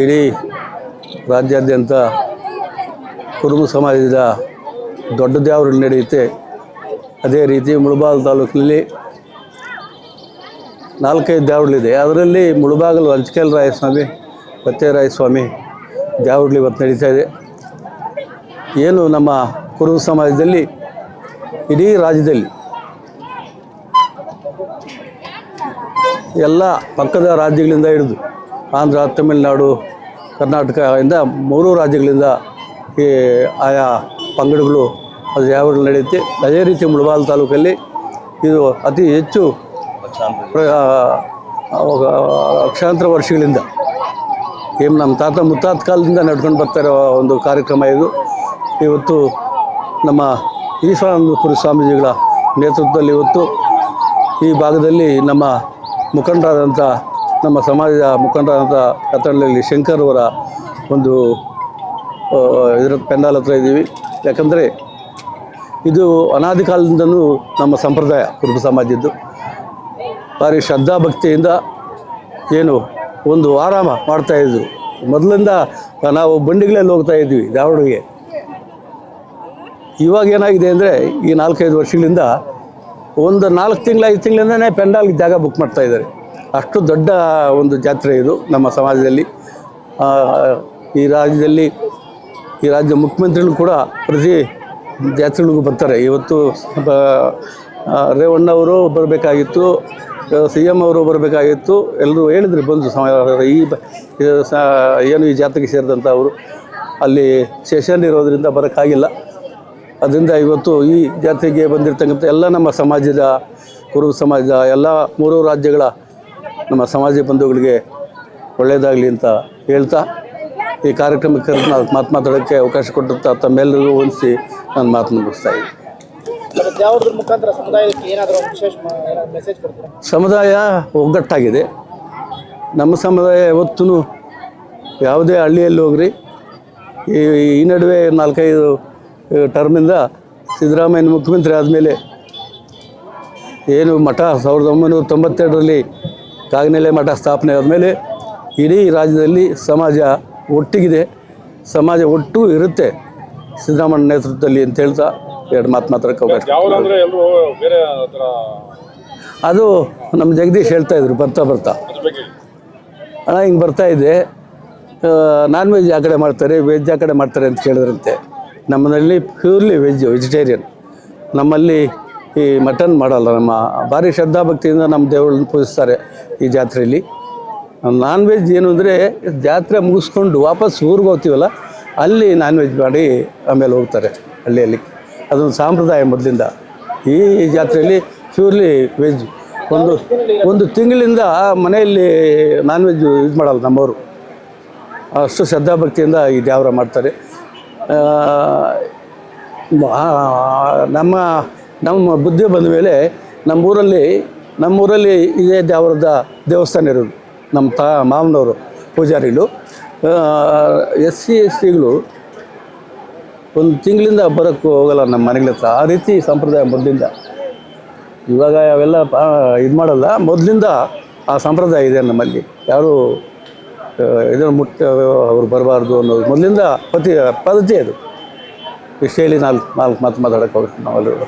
ಇಡೀ ರಾಜ್ಯಾದ್ಯಂತ ಕುರುಬ ಸಮಾಜದ ದೊಡ್ಡ ದ್ಯಾವರಲ್ಲಿ ನಡೆಯುತ್ತೆ. ಅದೇ ರೀತಿ ಮುಳಬಾಗಿಲು ತಾಲೂಕಿನಲ್ಲಿ 4-5 ದ್ಯಾವರಗಳಿದೆ. ಅದರಲ್ಲಿ ಮುಳಬಾಗಿಲು ಅಂಚಿಕೆಲ್ ರಾಯಸ್ವಾಮಿ, ಪತ್ತೇರಾಯಸ್ವಾಮಿ ದ್ಯಾವರಗಳು ಇವತ್ತು ನಡೀತಾ ಇದೆ. ಏನು ನಮ್ಮ ಕುರುಬ ಸಮಾಜದಲ್ಲಿ ಇಡೀ ರಾಜ್ಯದಲ್ಲಿ ಎಲ್ಲ ಪಕ್ಕದ ರಾಜ್ಯಗಳಿಂದ ಹಿಡಿದು ಆಂಧ್ರ, ತಮಿಳುನಾಡು, ಕರ್ನಾಟಕದಿಂದ 3 ರಾಜ್ಯಗಳಿಂದ ಈ ಆಯಾ ಪಂಗಡಗಳು ಅದು ದ್ಯಾವರಗಳು ನಡೆಯುತ್ತೆ. ಅದೇ ರೀತಿ ಮುಳಬಾಗಿಲು ತಾಲೂಕಲ್ಲಿ ಇದು ಅತಿ ಹೆಚ್ಚು ಲಕ್ಷಾಂತರ ವರ್ಷಗಳಿಂದ ಏನು ನಮ್ಮ ತಾತ ಮುತ್ತಾತ ಕಾಲದಿಂದ ನಡ್ಕೊಂಡು ಬರ್ತಾಯಿರೋ ಒಂದು ಕಾರ್ಯಕ್ರಮ ಇದು. ಇವತ್ತು ನಮ್ಮ ಈಶ್ವರಾನಂದಪುರ ಸ್ವಾಮೀಜಿಗಳ ನೇತೃತ್ವದಲ್ಲಿ ಇವತ್ತು ಈ ಭಾಗದಲ್ಲಿ ನಮ್ಮ ಮುಖಂಡರಾದಂಥ ನಮ್ಮ ಸಮಾಜದ ಮುಖಂಡರಾದಂಥ ಕತ್ತಳ್ಳಿ ಶಂಕರ್ ಅವರ ಒಂದು ಇದರ ಪೆಂಡಾಲ್ ಹತ್ರ ಇದ್ದೀವಿ. ಯಾಕಂದರೆ ಇದು ಅನಾದಿ ಕಾಲದಿಂದಲೂ ನಮ್ಮ ಸಂಪ್ರದಾಯ ಕುರುಬ ಸಮಾಜದ್ದು. ಭಾರಿ ಶ್ರದ್ಧಾಭಕ್ತಿಯಿಂದ ಏನು ಒಂದು ಆರಾಮ ಮಾಡ್ತಾಯಿದ್ರು. ಮೊದಲಿಂದ ನಾವು ಬಂಡಿಗಳಲ್ಲಿ ಹೋಗ್ತಾ ಇದ್ವಿ ದಾವಣಗೆರೆಗೆ. ಇವಾಗ ಏನಾಗಿದೆ ಅಂದರೆ ಈ 4-5 ವರ್ಷಗಳಿಂದ ಒಂದು 4 ತಿಂಗಳು 5 ತಿಂಗಳಿಂದನೇ ಪೆಂಡಾಲ್ಗೆ ಜಾಗ ಬುಕ್ ಮಾಡ್ತಾಯಿದ್ದಾರೆ. ಅಷ್ಟು ದೊಡ್ಡ ಒಂದು ಜಾತ್ರೆ ಇದು ನಮ್ಮ ಸಮಾಜದಲ್ಲಿ. ಈ ರಾಜ್ಯದಲ್ಲಿ ಈ ರಾಜ್ಯ ಮುಖ್ಯಮಂತ್ರಿಗಳು ಕೂಡ ಪ್ರತಿ ಜಾತ್ರೆಗಳಿಗೂ ಬರ್ತಾರೆ. ಇವತ್ತು ರೇವಣ್ಣವರು ಬರಬೇಕಾಗಿತ್ತು, CM ಅವರು ಬರಬೇಕಾಗಿತ್ತು. ಎಲ್ಲರೂ ಹೇಳಿದ್ರು ಬಂದು ಏನು ಈ ಜಾತ್ರೆಗೆ ಸೇರಿದಂಥ ಅವರು ಅಲ್ಲಿ ಸೆಷನ್ ಇರೋದರಿಂದ ಬರೋಕ್ಕಾಗಿಲ್ಲ. ಅದರಿಂದ ಇವತ್ತು ಈ ಜಾತ್ರೆಗೆ ಬಂದಿರತಕ್ಕಂಥ ಎಲ್ಲ ನಮ್ಮ ಸಮಾಜದ ಕುರುಬ ಸಮಾಜದ ಎಲ್ಲ 3 ರಾಜ್ಯಗಳ ನಮ್ಮ ಸಮಾಜ ಬಂಧುಗಳಿಗೆ ಒಳ್ಳೆಯದಾಗಲಿ ಅಂತ ಹೇಳ್ತಾ ಈ ಕಾರ್ಯಕ್ರಮಕ್ಕೆ ಮಾತನಾಡೋಕ್ಕೆ ಅವಕಾಶ ಕೊಟ್ಟಂಥ ತಮ್ಮೆಲ್ಲರಿಗೂ ಹೊಂದಿಸಿ ನಾನು ಮಾತು ಮುಗಿಸ್ತಾ ಇದ್ದೀನಿ. ಸಮುದಾಯ ಒಗ್ಗಟ್ಟಾಗಿದೆ. ನಮ್ಮ ಸಮುದಾಯ ಯಾವತ್ತೂ ಯಾವುದೇ ಹಳ್ಳಿಯಲ್ಲಿ ಹೋಗ್ರಿ, ಈ ನಡುವೆ 4-5 ಟರ್ಮಿಂದ ಸಿದ್ದರಾಮಯ್ಯ ಮುಖ್ಯಮಂತ್ರಿ ಆದಮೇಲೆ ಏನು ಮಠ 1992ರಲ್ಲಿ ಕಾಗನೆಲೆ ಮಠ ಸ್ಥಾಪನೆ ಆದಮೇಲೆ ಇಡೀ ರಾಜ್ಯದಲ್ಲಿ ಸಮಾಜ ಒಟ್ಟಿಗಿದೆ, ಸಮಾಜ ಒಟ್ಟು ಇರುತ್ತೆ ಸಿದ್ದರಾಮಯ್ಯ ನೇತೃತ್ವದಲ್ಲಿ ಅಂತ ಹೇಳ್ತಾ 2 ಮಾತು ಮಾತಾಡೋಕ್ಕೆ ಅವಕಾಶ. ಅದು ನಮ್ಮ ಜಗದೀಶ್ ಹೇಳ್ತಾಯಿದ್ರು ಬರ್ತಾ ಅಣ್ಣ ಹಿಂಗೆ ಬರ್ತಾಯಿದ್ದೆ, ನಾನ್ ವೆಜ್ ಆ ಕಡೆ ಮಾಡ್ತಾರೆ, ವೆಜ್ ಆ ಕಡೆ ಮಾಡ್ತಾರೆ ಅಂತ ಕೇಳಿದ್ರಂತೆ. ನಮ್ಮಲ್ಲಿ ಪ್ಯೂರ್ಲಿ ವೆಜಿಟೇರಿಯನ್. ನಮ್ಮಲ್ಲಿ ಈ ಮಟನ್ ಮಾಡಲ್ಲ. ನಮ್ಮ ಭಾರಿ ಶ್ರದ್ಧಾಭಕ್ತಿಯಿಂದ ನಮ್ಮ ದೇವರನ್ನ ಪೂಜಿಸ್ತಾರೆ ಈ ಜಾತ್ರೆಯಲ್ಲಿ. ನಾನ್ ವೆಜ್ ಏನು ಅಂದರೆ ಜಾತ್ರೆ ಮುಗಿಸ್ಕೊಂಡು ವಾಪಸ್ ಊರಿಗೆ ಹೋಗ್ತೀವಲ್ಲ ಅಲ್ಲಿ ನಾನ್ ವೆಜ್ ಮಾಡಿ ಆಮೇಲೆ ಹೋಗ್ತಾರೆ ಹಳ್ಳಿಯಲ್ಲಿ. ಅದೊಂದು ಸಂಪ್ರದಾಯ ಮೊದಲಿಂದ. ಈ ಜಾತ್ರೆಯಲ್ಲಿ ಪ್ಯೂರ್ಲಿ ವೆಜ್. ಒಂದು ತಿಂಗಳಿಂದ ಮನೆಯಲ್ಲಿ ನಾನ್ ವೆಜ್ ಯೂಸ್ ಮಾಡಲ್ಲ ನಮ್ಮವರು. ಅಷ್ಟು ಶ್ರದ್ಧಾಭಕ್ತಿಯಿಂದ ಈ ದ್ಯಾವರ ಮಾಡ್ತಾರೆ. ನಮ್ಮ ಬುದ್ಧಿ ಬಂದ ಮೇಲೆ ನಮ್ಮೂರಲ್ಲಿ ಇದೇ ದ್ಯಾವರದ ದೇವಸ್ಥಾನ ಇರೋದು. ನಮ್ಮ ಮಾವನವರು ಪೂಜಾರಿಗಳು. SC/STಗಳು ಒಂದು ತಿಂಗಳಿಂದ ಬರೋಕ್ಕೂ ಹೋಗಲ್ಲ ನಮ್ಮ ಮನೆಗಳ ಹತ್ರ. ಆ ರೀತಿ ಸಂಪ್ರದಾಯ ಮೊದಲಿಂದ. ಇವಾಗ ಅವೆಲ್ಲ ಇದು ಮಾಡಲ್ಲ. ಮೊದಲಿಂದ ಆ ಸಂಪ್ರದಾಯ ಇದೆ ನಮ್ಮಲ್ಲಿ. ಯಾರು ಇದನ್ನು ಅವ್ರು ಬರಬಾರ್ದು ಅನ್ನೋದು ಮೊದಲಿಂದ ಪದ್ಧತಿ ಅದು. ವಿಷಯಲ್ಲಿ 4 ಮಾತು ಮಾತಾಡೋಕ್ಕೆ ಹೋಗುತ್ತೆ ನಾವೆಲ್ಲರೂ.